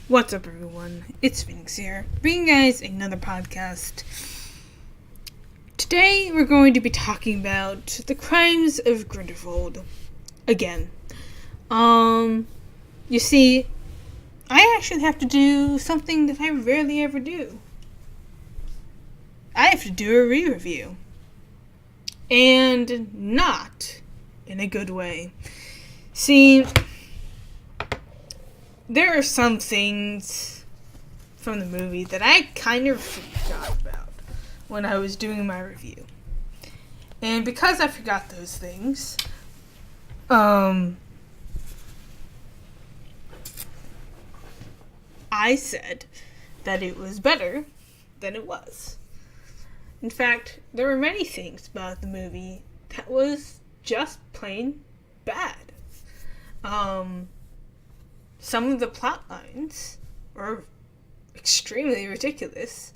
What's up, everyone? It's Phoenix here, bringing you guys another podcast. Today, we're going to be talking about the crimes of Grindelwald again. You see, I actually have to do something that I rarely ever do. I have to do a re-review. And not in a good way. See, there are some things from the movie that I kind of forgot about when I was doing my review. And because I forgot those things, I said that it was better than it was. In fact, there were many things about the movie that was just plain bad. Some of the plot lines were extremely ridiculous,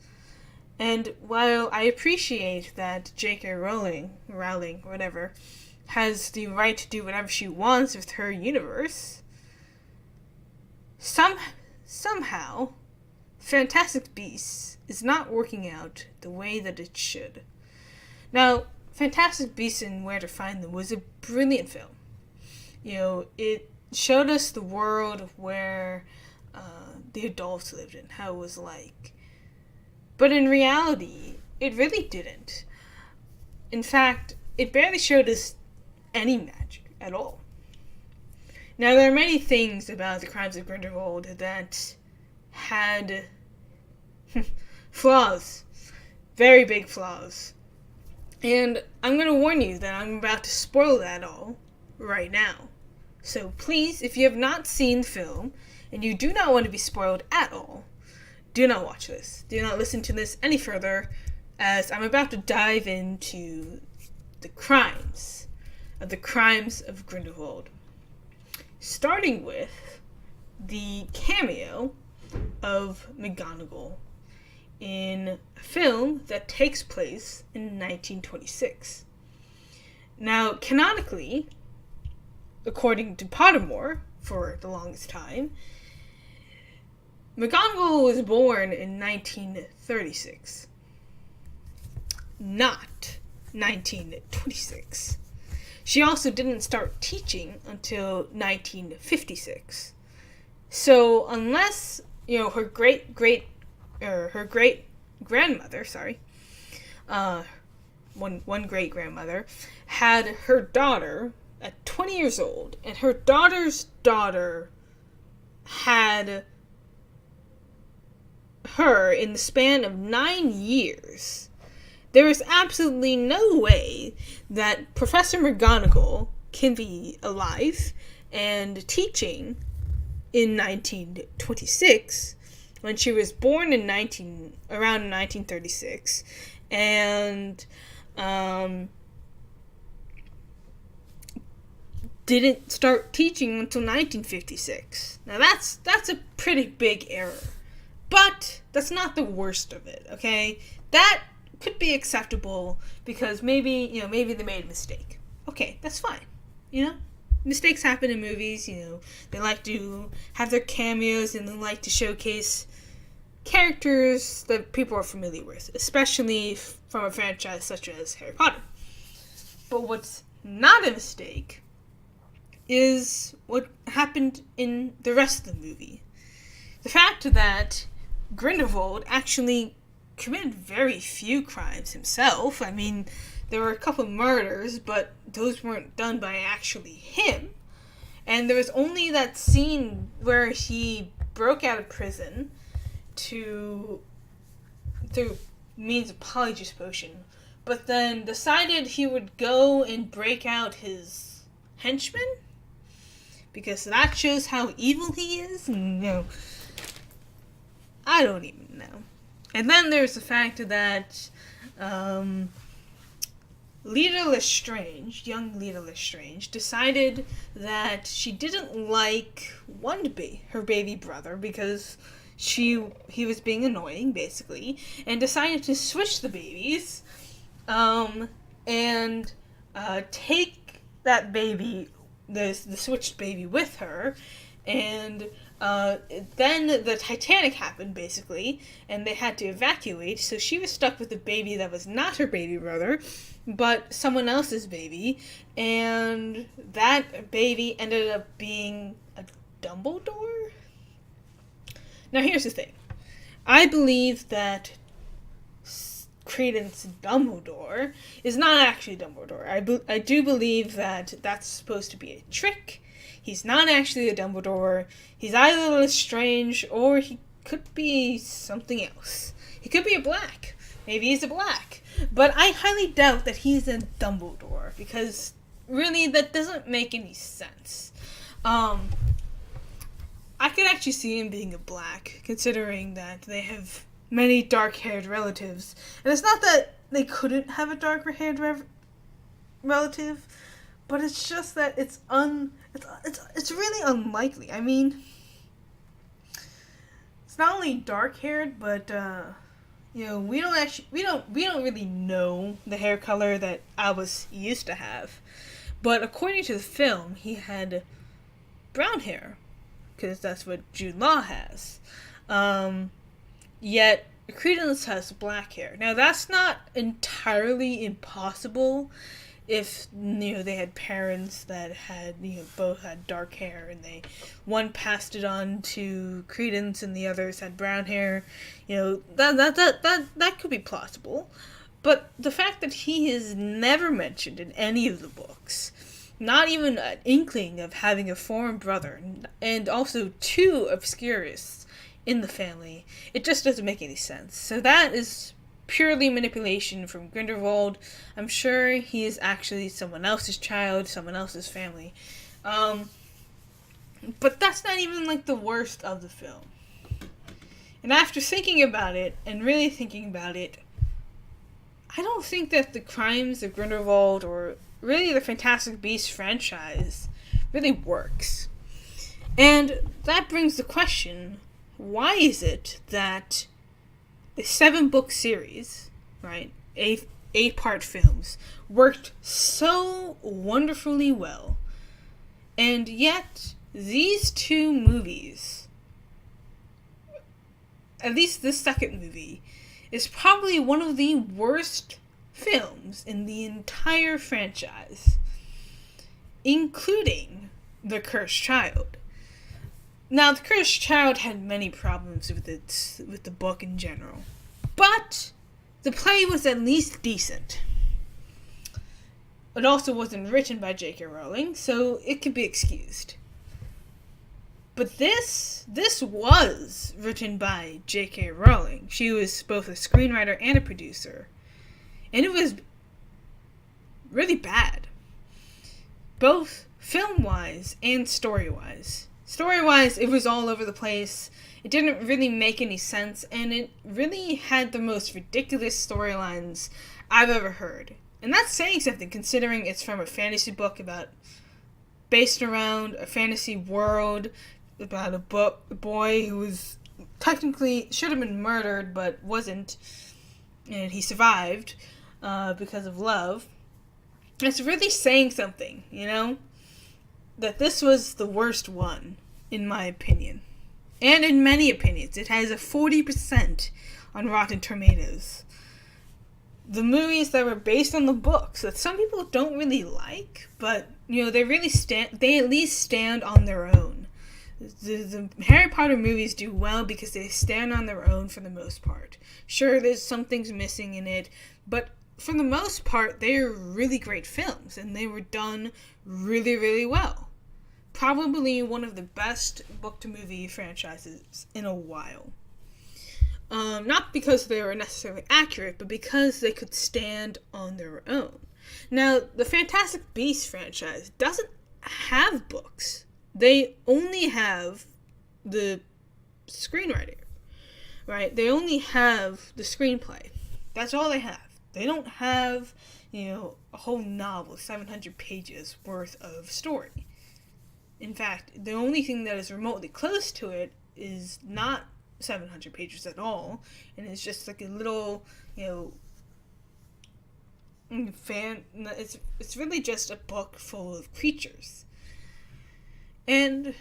and while I appreciate that J.K. Rowling, whatever, has the right to do whatever she wants with her universe, somehow, Fantastic Beasts is not working out the way that it should. Now, Fantastic Beasts and Where to Find Them was a brilliant film. It showed us the world where the adults lived in, how it was like. But in reality, it really didn't. In fact, it barely showed us any magic at all. Now, there are many things about the crimes of Grindelwald that had flaws. Very big flaws. And I'm going to warn you that I'm about to spoil that all right now. So please, if you have not seen the film, and you do not want to be spoiled at all, do not watch this. Do not listen to this any further, as I'm about to dive into the crimes of Grindelwald. Starting with the cameo of McGonagall in a film that takes place in 1926. Now, canonically, according to Pottermore, for the longest time, McGonagall was born in 1936. Not 1926. She also didn't start teaching until 1956. So unless, her great grandmother, one great grandmother, had her daughter at 20 years old, and her daughter's daughter had her in the span of 9 years, there is absolutely no way that Professor McGonagall can be alive and teaching in 1926 when she was born around 1936, and didn't start teaching until 1956. Now that's a pretty big error. But that's not the worst of it, okay? That could be acceptable because maybe they made a mistake. Okay, that's fine. Mistakes happen in movies, they like to have their cameos and they like to showcase characters that people are familiar with, especially from a franchise such as Harry Potter. But what's not a mistake is what happened in the rest of the movie. The fact that Grindelwald actually committed very few crimes himself. I mean, there were a couple murders, but those weren't done by actually him. And there was only that scene where he broke out of prison through means of Polyjuice Potion, but then decided he would go and break out his henchmen, because that shows how evil he is. I don't even know. And then there's the fact that Lita Lestrange, young Lita Lestrange, decided that she didn't like her baby brother because he was being annoying, basically, and decided to switch the babies and take that baby, the switched baby with her, And then the Titanic happened, basically, and they had to evacuate, so she was stuck with a baby that was not her baby brother, but someone else's baby, and that baby ended up being a Dumbledore? Now, here's the thing. I believe that Credence Dumbledore is not actually Dumbledore. I do believe that that's supposed to be a trick. He's not actually a Dumbledore. He's either Lestrange or he could be something else. He could be a Black. Maybe he's a Black. But I highly doubt that he's a Dumbledore because really that doesn't make any sense. I could actually see him being a Black, considering that they have many dark-haired relatives. And it's not that they couldn't have a dark-haired relative, but it's just that it's really unlikely. I mean, it's not only dark-haired, but we don't really know the hair color that Albus used to have. But according to the film, he had brown hair, because that's what Jude Law has. Yet Credence has black hair. Now that's not entirely impossible if they had parents that had both had dark hair and one passed it on to Credence and the others had brown hair. That could be plausible. But the fact that he is never mentioned in any of the books, not even an inkling of having a foreign brother, and also two Obscurists in the family, it just doesn't make any sense. So that is purely manipulation from Grindelwald. I'm sure he is actually someone else's child, someone else's family. But that's not even the worst of the film. And after thinking about it, and really thinking about it, I don't think that the crimes of Grindelwald or really the Fantastic Beasts franchise really works. And that brings the question, why is it that the 7-book series, right, 8-part films, worked so wonderfully well, and yet these two movies, at least the second movie, is probably one of the worst films in the entire franchise, including The Cursed Child. Now, The Cursed Child had many problems with the book in general, but the play was at least decent. It also wasn't written by J.K. Rowling, so it could be excused. But this was written by J.K. Rowling. She was both a screenwriter and a producer. And it was really bad. Both film-wise and story-wise. Story-wise, it was all over the place. It didn't really make any sense, and it really had the most ridiculous storylines I've ever heard. And that's saying something, considering it's from a fantasy book based around a fantasy world, about a boy who was technically should have been murdered, but wasn't, and he survived because of love. It's really saying something, that this was the worst one, in my opinion. And in many opinions. It has a 40% on Rotten Tomatoes. The movies that were based on the books that some people don't really like, but, they at least stand on their own. The Harry Potter movies do well because they stand on their own for the most part. Sure, there's some things missing in it, but for the most part, they're really great films, and they were done really, really well. Probably one of the best book-to-movie franchises in a while. Not because they were necessarily accurate, but because they could stand on their own. Now, the Fantastic Beasts franchise doesn't have books. They only have the screenwriter, right? They only have the screenplay. That's all they have. They don't have, a whole novel, 700 pages worth of story. In fact, the only thing that is remotely close to it is not 700 pages at all, and it's just a little, it's really just a book full of creatures. And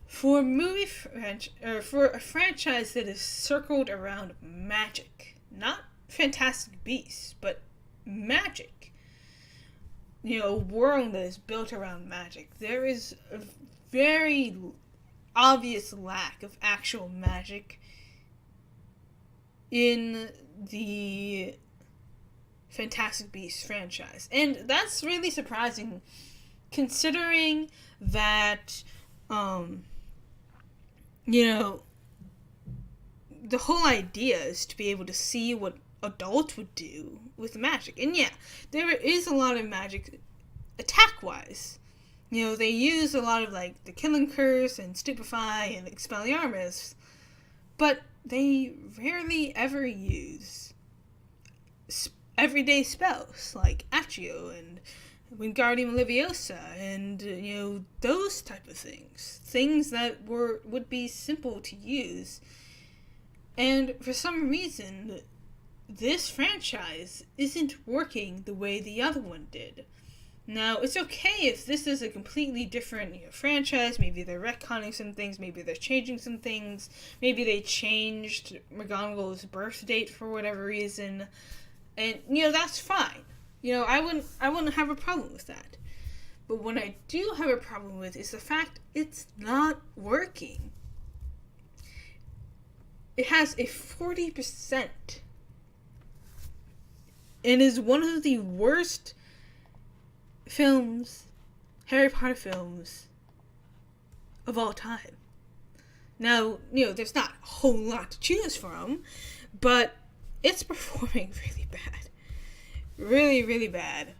for a franchise that is circled around magic, not Fantastic Beasts, but magic. A world that is built around magic. There is a very obvious lack of actual magic in the Fantastic Beasts franchise. And that's really surprising, considering that, the whole idea is to be able to see what adults would do with magic. And yeah, there is a lot of magic attack-wise. They use a lot of, the Killing Curse and Stupefy and Expelliarmus, but they rarely ever use everyday spells like Accio and Wingardium Leviosa and, those type of things. Things that would be simple to use. And for some reason, this franchise isn't working the way the other one did. Now, it's okay if this is a completely different franchise. Maybe they're retconning some things. Maybe they're changing some things. Maybe they changed McGonagall's birth date for whatever reason. And, that's fine. I wouldn't have a problem with that. But what I do have a problem with is the fact it's not working. It has a 40% and is one of the worst Harry Potter films of all time. Now, there's not a whole lot to choose from, but it's performing really bad. Really, really bad.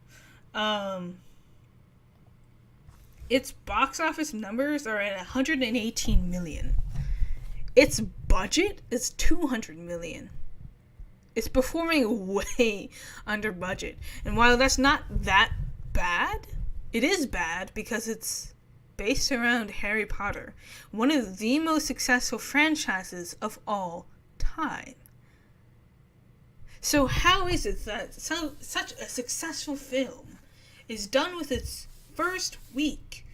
Its box office numbers are at 118 million. Its budget is 200 million. It's performing way under budget. And while that's not that bad, it is bad because it's based around Harry Potter, one of the most successful franchises of all time. So how is it that such a successful film is done with its first week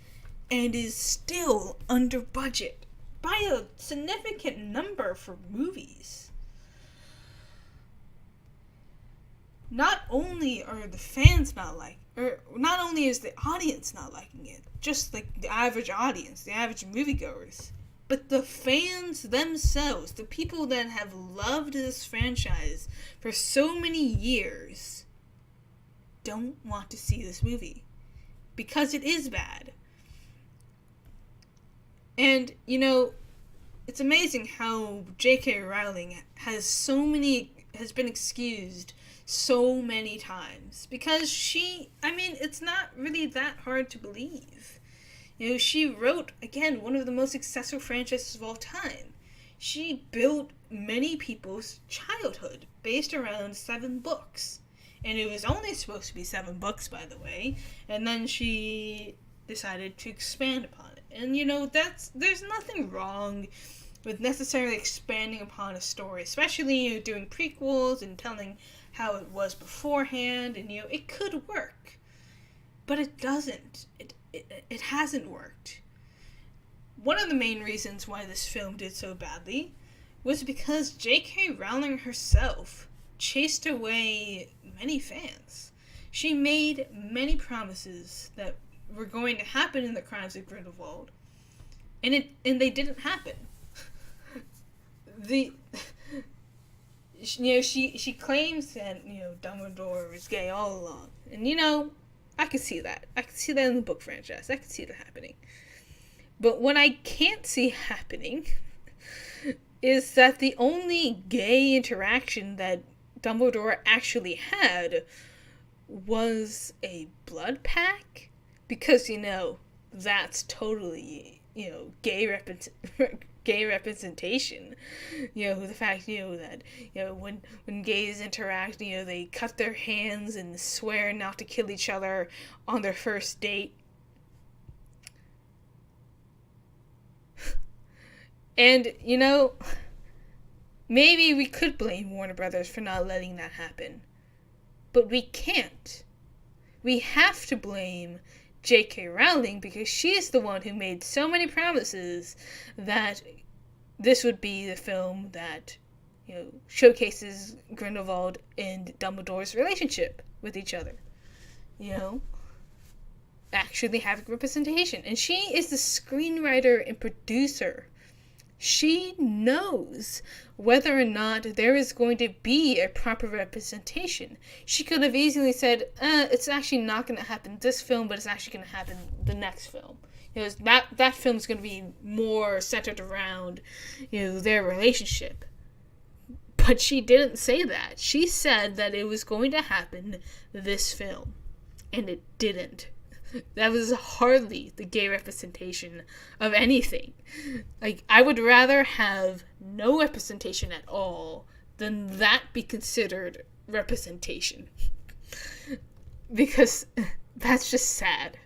and is still under budget by a significant number for movies? Not only are the fans not only is the audience not liking it, just like the average audience, the average moviegoers, but the fans themselves, the people that have loved this franchise for so many years, don't want to see this movie because it is bad. And, it's amazing how J.K. Rowling has been excused so many times because it's not really that hard to believe. She wrote, again, one of the most successful franchises of all time. She built many people's childhood based around 7 books. And it was only supposed to be 7 books, by the way. And then she decided to expand upon it. And, there's nothing wrong with necessarily expanding upon a story, especially, doing prequels and telling how it was beforehand. And, it could work. But it doesn't. It hasn't worked. One of the main reasons why this film did so badly was because J.K. Rowling herself chased away many fans. She made many promises that were going to happen in the Crimes of Grindelwald, and they didn't happen. She claims that Dumbledore was gay all along, and I could see that. I could see that in the book franchise. I could see that happening. But what I can't see happening is that the only gay interaction that Dumbledore actually had was a blood pact. Because, that's totally, gay representation. The fact, that, when gays interact, they cut their hands and swear not to kill each other on their first date. And, maybe we could blame Warner Brothers for not letting that happen. But we can't. We have to blame J.K. Rowling, because she is the one who made so many promises that this would be the film that, showcases Grindelwald and Dumbledore's relationship with each other. Actually having representation. And she is the screenwriter and producer. She knows whether or not there is going to be a proper representation. She could have easily said, it's actually not going to happen this film, but it's actually going to happen the next film. That film's going to be more centered around, their relationship. But she didn't say that. She said that it was going to happen this film. And it didn't. That was hardly the gay representation of anything. I would rather have no representation at all than that be considered representation. Because that's just sad.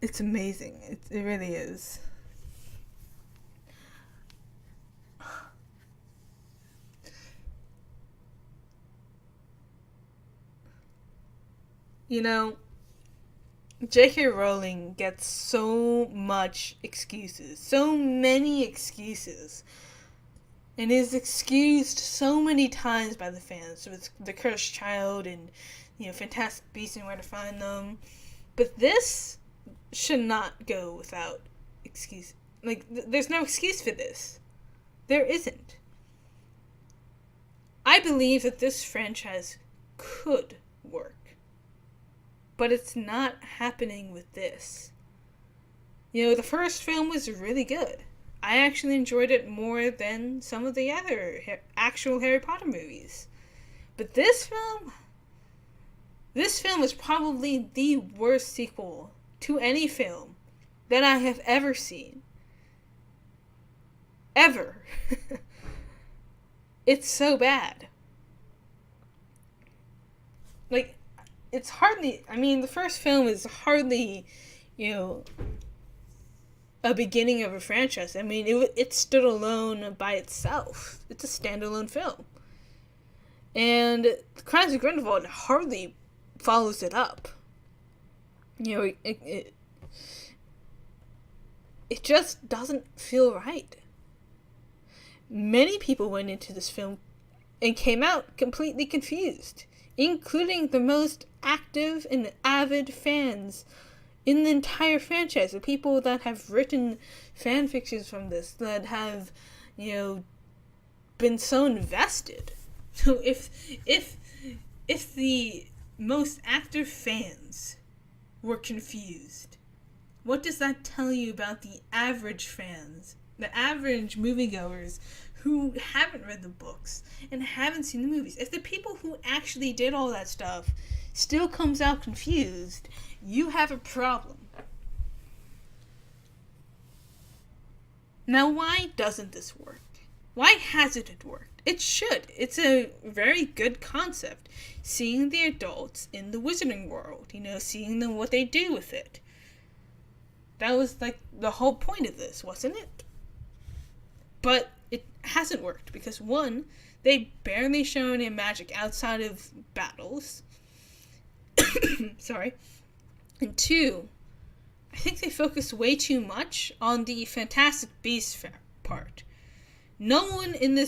It's amazing. It really is. J.K. Rowling gets so much excuses, so many excuses, and is excused so many times by the fans with The Cursed Child and, Fantastic Beasts and Where to Find Them. But this should not go without excuse. There's no excuse for this. There isn't. I believe that this franchise could work. But it's not happening with this. The first film was really good. I actually enjoyed it more than some of the other actual Harry Potter movies. But this film is probably the worst sequel to any film that I have ever seen. Ever. It's so bad. It's hardly, the first film is hardly, a beginning of a franchise. It stood alone by itself. It's a standalone film. And Crimes of Grindelwald hardly follows it up. It just doesn't feel right. Many people went into this film and came out completely confused, including the most active and avid fans in the entire franchise. The people that have written fan fictions from this, that have, been so invested. So if the most active fans were confused, what does that tell you about the average fans, the average moviegoers who haven't read the books and haven't seen the movies? If the people who actually did all that stuff still comes out confused, you have a problem. Now, why doesn't this work? Why hasn't it worked? It should. It's a very good concept. Seeing the adults in the wizarding world, seeing them, what they do with it. That was the whole point of this, wasn't it? But it hasn't worked because, one, they barely show any magic outside of battles. Sorry. And two, I think they focus way too much on the Fantastic Beasts part. No one in the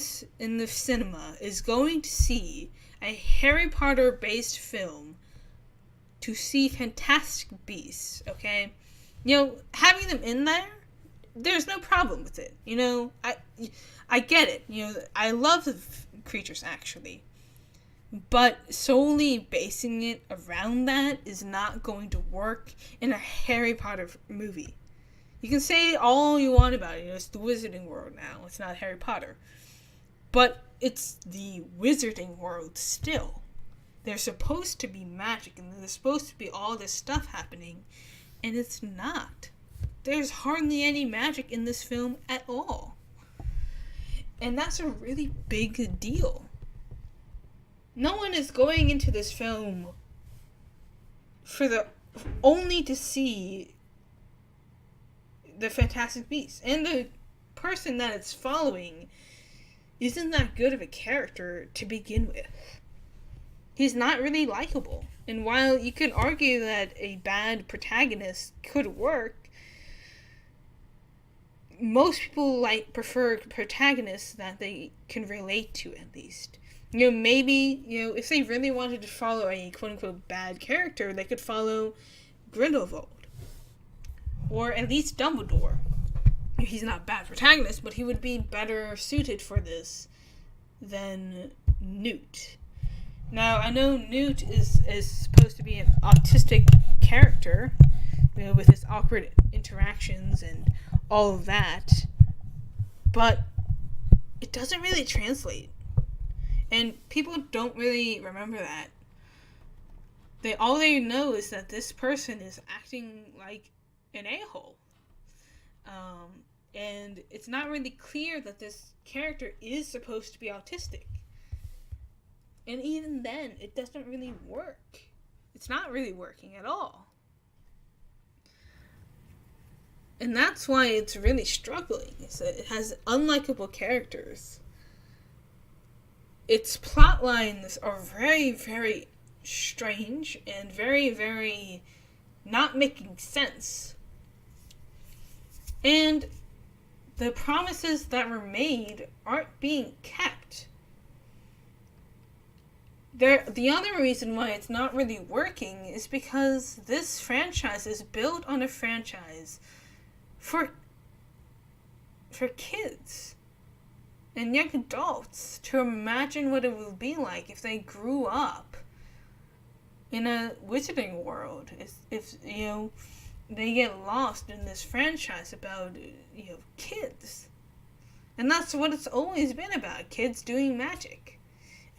cinema is going to see a Harry Potter based film to see Fantastic Beasts, okay? Having them in there, there's no problem with it. I get it. I love the creatures, actually. But solely basing it around that is not going to work in a Harry Potter movie. You can say all you want about it. It's the wizarding world now. It's not Harry Potter. But it's the wizarding world still. There's supposed to be magic, and there's supposed to be all this stuff happening, and it's not. There's hardly any magic in this film at all. And that's a really big deal. No one is going into this film only to see the Fantastic Beasts. And the person that it's following isn't that good of a character to begin with. he's not really likable. And while you could argue that a bad protagonist could work, most people prefer protagonists that they can relate to, at least. Maybe, if they really wanted to follow a quote-unquote bad character, they could follow Grindelwald. Or at least Dumbledore. He's not a bad protagonist, but he would be better suited for this than Newt. Now, I know Newt is supposed to be an autistic character, with his awkward interactions and all of that, but it doesn't really translate. And people don't really remember that. All they know is that this person is acting like an a-hole. And it's not really clear that this character is supposed to be autistic. And even then, it doesn't really work. It's not really working at all. And that's why it's really struggling. It has unlikable characters. Its plot lines are very, very strange and very, very not making sense. And the promises that were made aren't being kept. The other reason why it's not really working is because this franchise is built on a franchise for kids and young adults to imagine what it would be like if they grew up in a wizarding world. If they get lost in this franchise about kids, and that's what it's always been about: kids doing magic.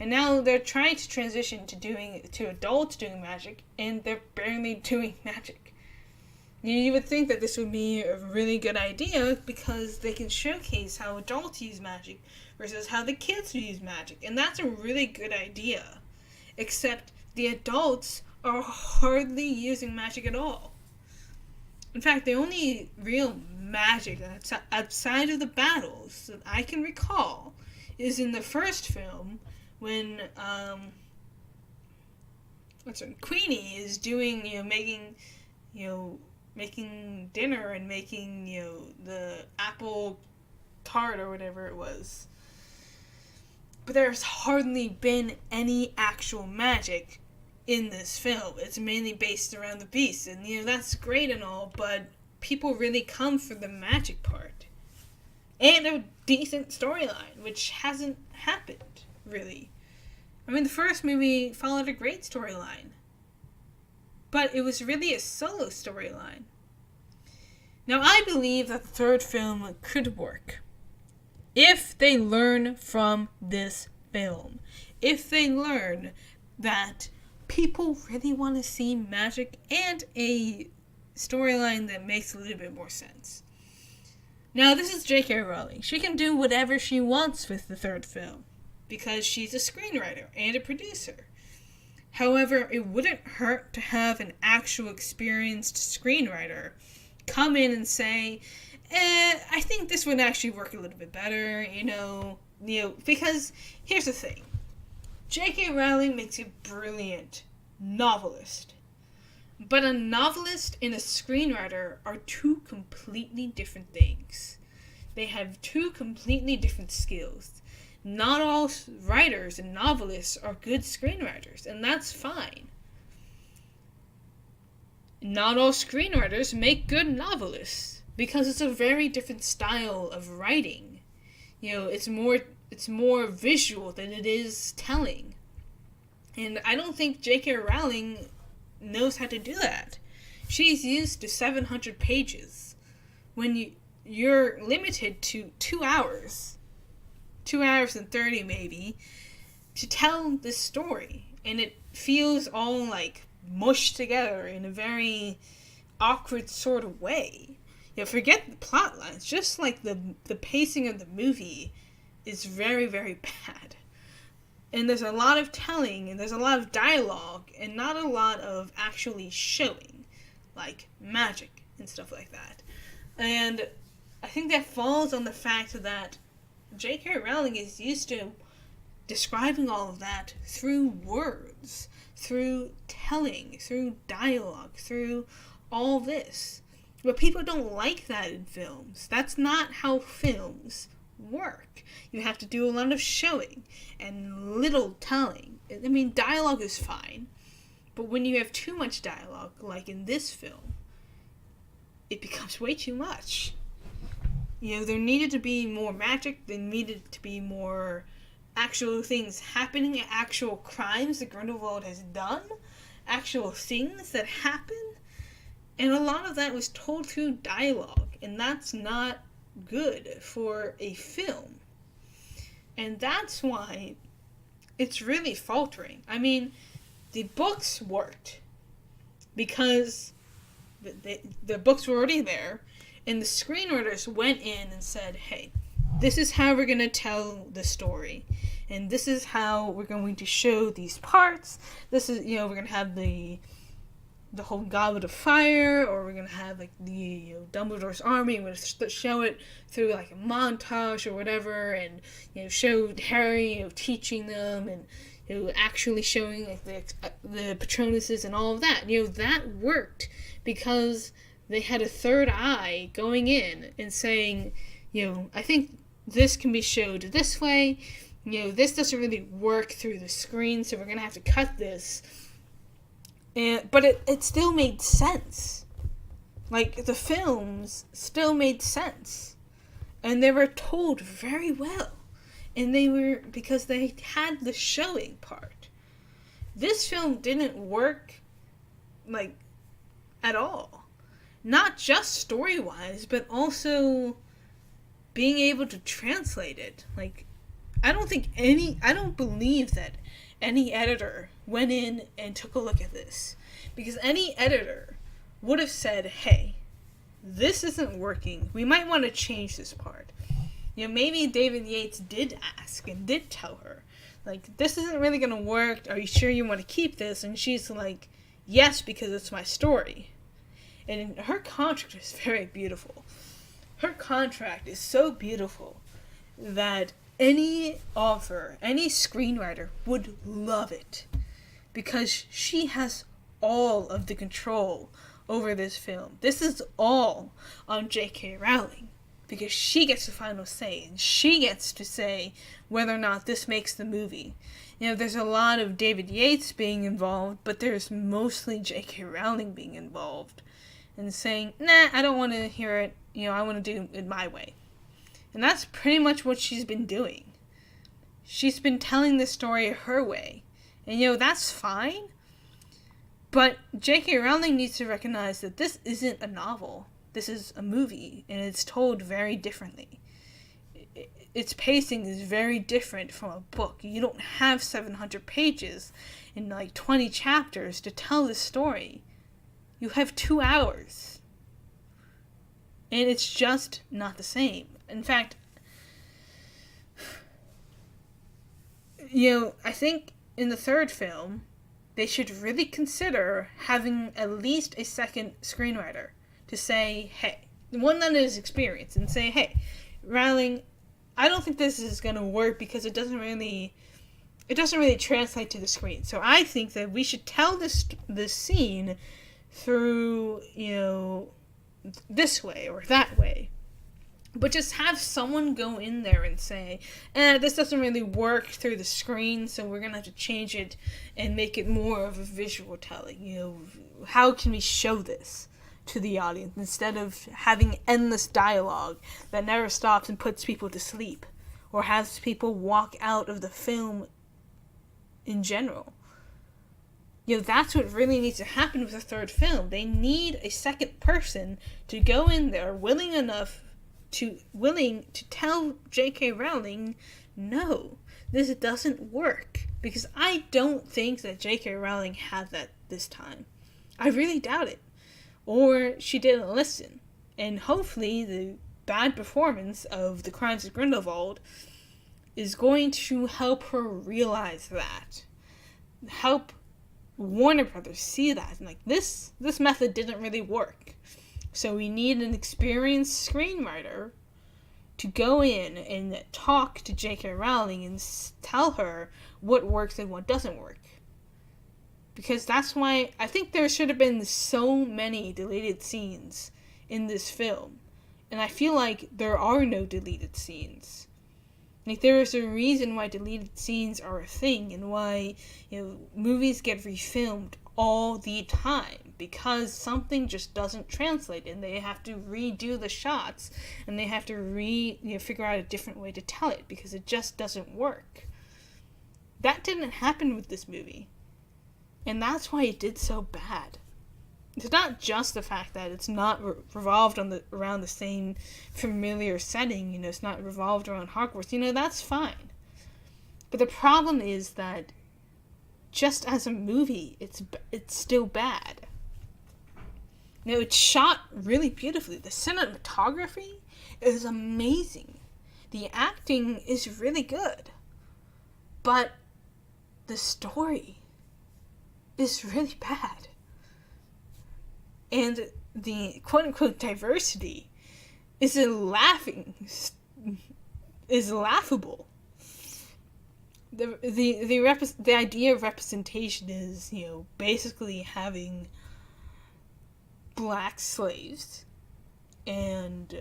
And now they're trying to transition to adults doing magic, and they're barely doing magic. You would think that this would be a really good idea because they can showcase how adults use magic versus how the kids use magic. And that's a really good idea. Except the adults are hardly using magic at all. In fact, the only real magic outside of the battles that I can recall is in the first film when Queenie is doing, making dinner and making, the apple tart or whatever it was. But there's hardly been any actual magic in this film. It's mainly based around the beast, and that's great and all, but people really come for the magic part. And a decent storyline, which hasn't happened, really. I mean, the first movie followed a great storyline, but it was really a solo storyline. Now, I believe that the third film could work if they learn from this film. If they learn that people really want to see magic and a storyline that makes a little bit more sense. Now, this is J.K. Rowling. She can do whatever she wants with the third film because she's a screenwriter and a producer. However, it wouldn't hurt to have an actual experienced screenwriter come in and say, I think this would actually work a little bit better, because here's the thing. J.K. Rowling makes a brilliant novelist. But a novelist and a screenwriter are two completely different things. They have two completely different skills. Not all writers and novelists are good screenwriters, and that's fine. Not all screenwriters make good novelists, because it's a very different style of writing. It's more visual than it is telling. And I don't think J.K. Rowling knows how to do that. She's used to 700 pages. When you're limited to 2 hours, 2 hours and 30 maybe, to tell this story. And it feels all mushed together in a very awkward sort of way. Forget the plot lines. Just the pacing of the movie is very, very bad. And there's a lot of telling, and there's a lot of dialogue, and not a lot of actually showing, like magic and stuff like that. And I think that falls on the fact that J.K. Rowling is used to describing all of that through words, through telling, through dialogue, through all this. But people don't like that in films. That's not how films work. You have to do a lot of showing and little telling. I mean, dialogue is fine, but when you have too much dialogue, like in this film, it becomes way too much. You know, there needed to be more magic, there needed to be more actual things happening, actual crimes that Grindelwald has done, actual things that happen, and a lot of that was told through dialogue, and that's not good for a film. And that's why it's really faltering. I mean, the books worked because the books were already there, and the screenwriters went in and said, hey, this is how we're going to tell the story, and this is how we're going to show these parts. This is, you know, we're going to have the whole Goblet of Fire, or we're going to have, like, the, you know, Dumbledore's army, and we're going to show it through, like, a montage or whatever, and, you know, show Harry, you know, teaching them, and, you know, actually showing, like, the Patronuses and all of that. You know, that worked because they had a third eye going in and saying, you know, I think this can be showed this way, you know, this doesn't really work through the screen, so we're going to have to cut this. But it still made sense. Like, the films still made sense. And they were told very well. And they were, because they had the showing part. This film didn't work, like, at all. Not just story-wise, but also being able to translate it. Like, I don't believe that any editor went in and took a look at this, because any editor would have said, hey, this isn't working, we might want to change this part. You know, maybe David Yates did ask and did tell her, like, this isn't really going to work, are you sure you want to keep this? And she's like, yes, because it's my story. And her contract is very beautiful. Her contract is so beautiful that any author, any screenwriter would love it, because she has all of the control over this film. This is all on J.K. Rowling, because she gets the final say, and she gets to say whether or not this makes the movie. You know, there's a lot of David Yates being involved, but there's mostly J.K. Rowling being involved and saying, nah, I don't want to hear it, you know, I want to do it my way. And that's pretty much what she's been doing. She's been telling the story her way. And, you know, that's fine. But J.K. Rowling needs to recognize that this isn't a novel. This is a movie, and it's told very differently. Its pacing is very different from a book. You don't have 700 pages in, like, 20 chapters to tell the story. You have 2 hours. And it's just not the same. In fact, you know, I think in the third film, they should really consider having at least a second screenwriter to say, hey, one that is experienced, and say, hey, Rowling, I don't think this is going to work because it doesn't really translate to the screen. So I think that we should tell this scene through, you know, this way or that way. But just have someone go in there and say, this doesn't really work through the screen, so we're going to have to change it and make it more of a visual telling. You know, how can we show this to the audience instead of having endless dialogue that never stops and puts people to sleep or has people walk out of the film in general? You know, that's what really needs to happen with the third film. They need a second person to go in there willing to tell J.K. Rowling, no, this doesn't work. Because I don't think that J.K. Rowling had that this time. I really doubt it. Or she didn't listen. And hopefully the bad performance of The Crimes of Grindelwald is going to help her realize that. Help Warner Brothers see that. And like, this method didn't really work. So we need an experienced screenwriter to go in and talk to J.K. Rowling and tell her what works and what doesn't work. Because that's why I think there should have been so many deleted scenes in this film. And I feel like there are no deleted scenes. Like, there is a reason why deleted scenes are a thing and why, movies get refilmed all the time, because something just doesn't translate and they have to redo the shots and they have to figure out a different way to tell it because it just doesn't work. That didn't happen with this movie. And that's why it did so bad. It's not just the fact that it's not revolved around the same familiar setting, it's not revolved around Hogwarts, that's fine. But the problem is that just as a movie, it's still bad. It's shot really beautifully. The cinematography is amazing. The acting is really good. But the story is really bad. And the quote-unquote diversity is laughable. The idea of representation is, basically having black slaves, and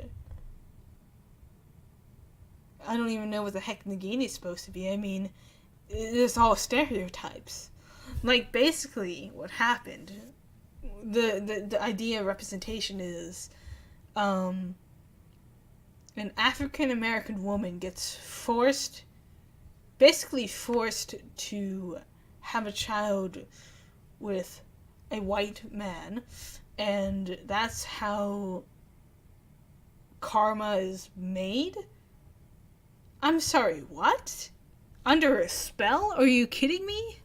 I don't even know what the heck Nagini is supposed to be. I mean, it's all stereotypes. Like, basically, what happened, the idea of representation is, an African-American woman gets forced to have a child with a white man, and that's how karma is made? I'm sorry, what? Under a spell? Are you kidding me?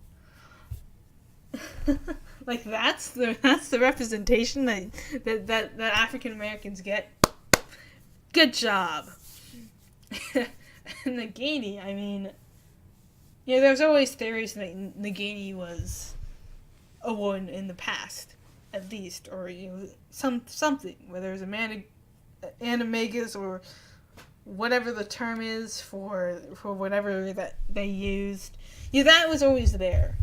Like, that's the representation that African Americans get. Good job. Nagini, I mean, there's always theories that Nagini was a woman in the past, at least, or something, whether it was animagus or whatever the term is for whatever that they used. That was always there.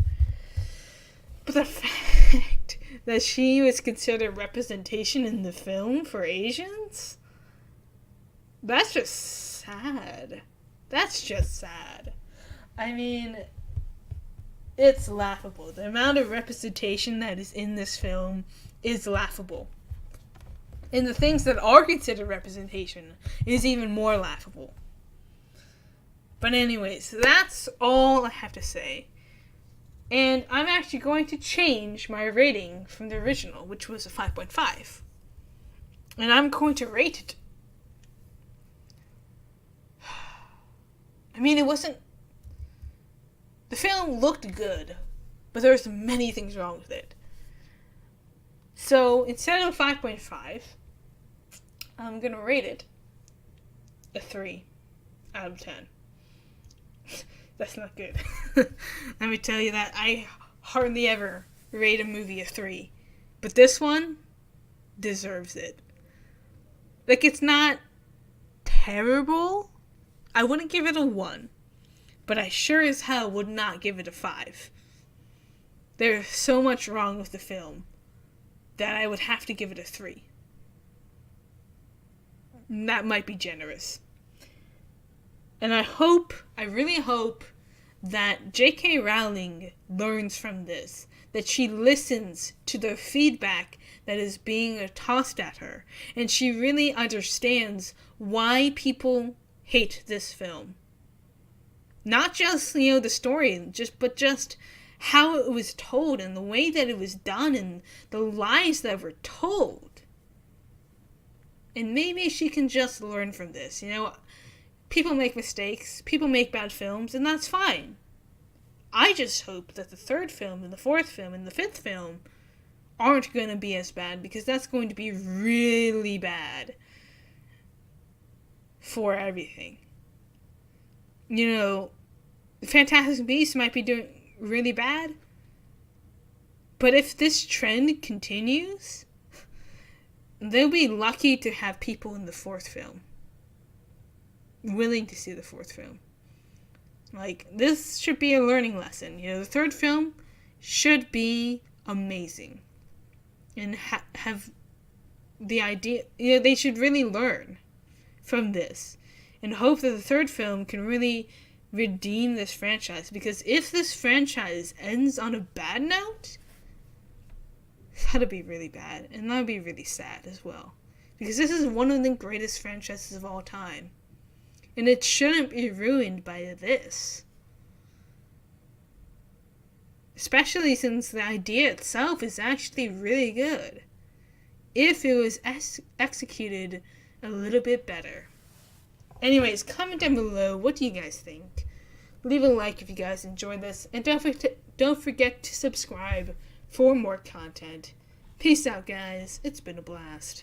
But the fact that she was considered representation in the film for Asians, that's just sad. That's just sad. I mean, it's laughable. The amount of representation that is in this film is laughable. And the things that are considered representation is even more laughable. But anyways, that's all I have to say. And I'm actually going to change my rating from the original, which was a 5.5. And I'm going to rate it. I mean, it wasn't... The film looked good, but there was many things wrong with it. So, instead of a 5.5, I'm going to rate it a 3 out of 10. That's not good. Let me tell you that. I hardly ever rate a movie a 3. But this one deserves it. Like, it's not terrible. I wouldn't give it a 1. But I sure as hell would not give it a 5. There's so much wrong with the film that I would have to give it a 3. And that might be generous. And I really hope that J.K. Rowling learns from this, that she listens to the feedback that is being tossed at her, and she really understands why people hate this film. Not just, the story, but just how it was told and the way that it was done and the lies that were told. And maybe she can just learn from this, People make mistakes, people make bad films, and that's fine. I just hope that the third film and the fourth film and the fifth film aren't going to be as bad, because that's going to be really bad for everything. Fantastic Beasts might be doing really bad, but if this trend continues, they'll be lucky to have people in the fourth film. willing to see the fourth film. Like, this should be a learning lesson. You know, the third film should be amazing. And have the idea, you know, they should really learn from this. And hope that the third film can really redeem this franchise. Because if this franchise ends on a bad note, that'd be really bad. And that'd be really sad as well. Because this is one of the greatest franchises of all time. And it shouldn't be ruined by this. Especially since the idea itself is actually really good. If it was executed a little bit better. Anyways, comment down below, what do you guys think? Leave a like if you guys enjoyed this. And don't forget to subscribe for more content. Peace out, guys. It's been a blast.